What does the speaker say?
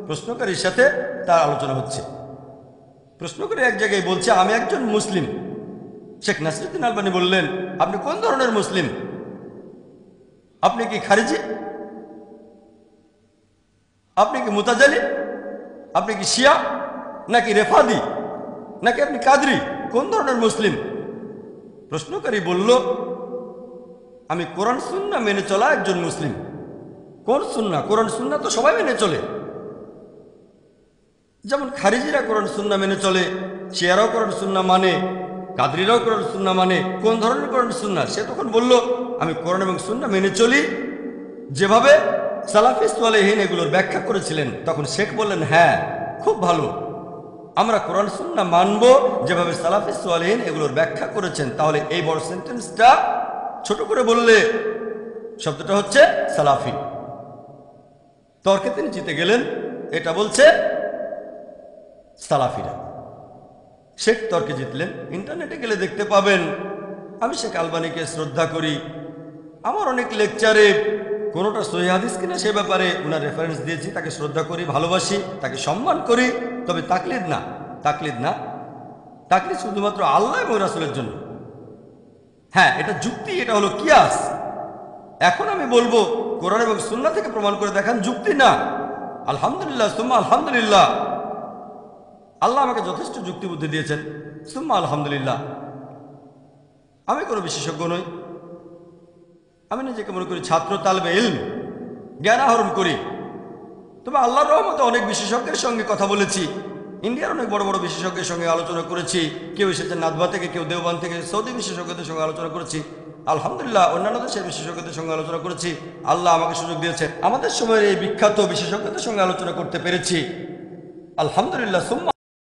প্রশ্নকারীর সাথে তার আলোচনা হচ্ছে। প্রশ্নকারী এক জায়গায় বলছে আমি একজন মুসলিম। শেখ নাসিরুদ্দিন আলবানী বললেন, আপনি কোন ধরনের মুসলিম? আপনি কি খারিজি? আপনি কি মুতাজালি? আপনি কি শিয়া নাকি রেফাদি নাকি আপনি কাদরি? কোন ধরনের মুসলিম? প্রশ্নকারী বলল, আমি কোরআন সুন্নাহ মেনে চলা একজন মুসলিম। কোন সুন্নাহ? কোরআন সুন্নাহ তো সবাই মেনে চলে। যেমন খারিজিরা কোরআন সুন্নাহ মেনে চলে, শিয়ারাও কোরআন সুন্নাহ মানে, কাদরিরাও কোরআন সুন্নাহ মানে। কোন ধরনের কোরআন সুন্নাহ? সে তখন বলল, আমি কোরআন এবং সুন্নাহ মেনে চলি যেভাবে সালাফি সালেহীন এগুলোর ব্যাখ্যা করেছিলেন। তখন শেখ বললেন, হ্যাঁ, খুব ভালো, আমরা কোরআন সুন্নাহ মানব যেভাবে সালাফি সালেহীন এগুলোর ব্যাখ্যা করেছেন। তাহলে এই বড় সেন্টেন্সটা ছোট করে বললে শব্দটা হচ্ছে সালাফি। তর্কে তিনি জিতে গেলেন। এটা বলছে সালাফিরা। শেখ তর্কে জিতলেন। ইন্টারনেটে গেলে দেখতে পাবেন আমি শেখ আলবানীকে শ্রদ্ধা করি। আমার অনেক লেকচারে কোনোটা সহিহ হাদিস কিনা সে ব্যাপারে ওনার রেফারেন্স দিয়েছি। তাকে শ্রদ্ধা করি, ভালোবাসি, তাকে সম্মান করি। তবে তাকলিদ না, তাকলিদ না। তাকলিদ শুধুমাত্র আল্লাহ এবং রাসূলের জন্য। হ্যাঁ, এটা যুক্তি, এটা হলো কিয়াস। এখন আমি বলবো কোরআন এবং সুন্নাহ থেকে প্রমাণ করে দেখান, যুক্তি না। আলহামদুলিল্লাহ, সুম্মা আলহামদুলিল্লাহ। আল্লাহ আমাকে যথেষ্ট যুক্তি বুদ্ধি দিয়েছেন, সুম্মা আলহামদুলিল্লাহ। আমি কোনো বিশেষজ্ঞ নই। আমি নিজেকে মনে করি ছাত্র, তালবে ইলম, জ্ঞান আহরণ করি। তবে আল্লাহর রহমতে অনেক বিশেষজ্ঞের সঙ্গে কথা বলেছি। ইন্ডিয়ার অনেক বড় বড় বিশেষজ্ঞের সঙ্গে আলোচনা করেছি। কেউ এসেছেন নাদবা থেকে, কেউ দেওবান থেকে। সৌদি বিশেষজ্ঞদের সঙ্গে আলোচনা করেছি, আলহামদুলিল্লাহ। অন্যান্য দেশের বিশেষজ্ঞদের সঙ্গে আলোচনা করেছি। আল্লাহ আমাকে সুযোগ দিয়েছে আমাদের সময়ের এই বিখ্যাত বিশেষজ্ঞদের সঙ্গে আলোচনা করতে পেরেছি, আলহামদুলিল্লাহ।